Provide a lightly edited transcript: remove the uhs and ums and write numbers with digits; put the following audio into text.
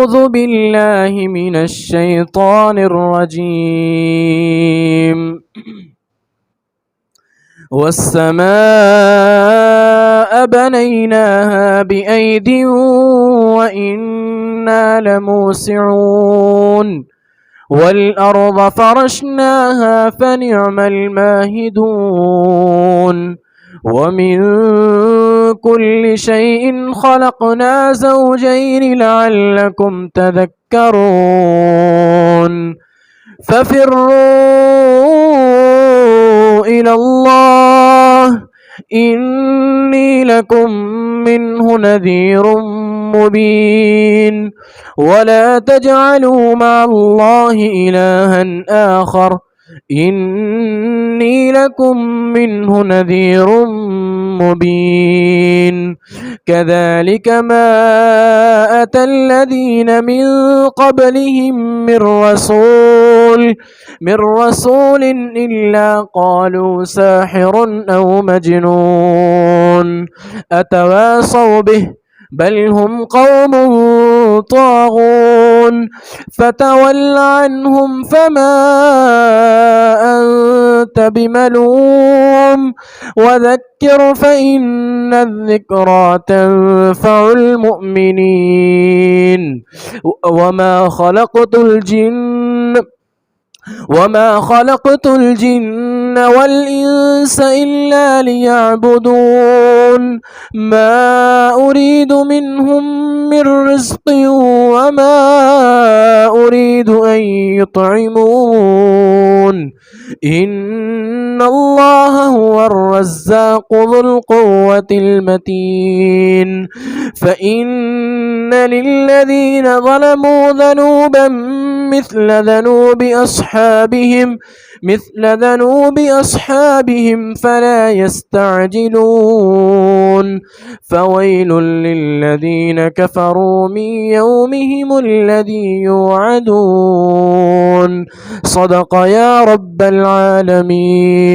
أعوذ بالله من الشيطان الرجيم. والسماء بنيناها بأيد وإنا لموسعون والأرض فرشناها فنعم الماهدون ومن كل شيء خلقنا زوجين لعلكم تذكرون ففروا إلى الله إني لكم منه نذير مبين ولا تجعلوا مع الله إلها آخر إني لكم منه نذير مبين كذلك ما أتى الذين من قبلهم من رسول إلا قالوا ساحر أو مجنون أتواصوا به بل هم قوم طاغون فتول عنهم فما أنت بملوم وذكر فإن الذكرى تنفع المؤمنين وما خلقت الجن والإنس إلا ليعبدون ما أريد منهم من رزق وما أريد أن يطعمون إن الله هو الرزاق ذو القوة المتين فإن للذين ظلموا ذنوبا مثل ذنوب أصحابهم فلا يستعجلون فويل للذين كفروا من يومهم الذي يوعدون صدق يا رب العالمين.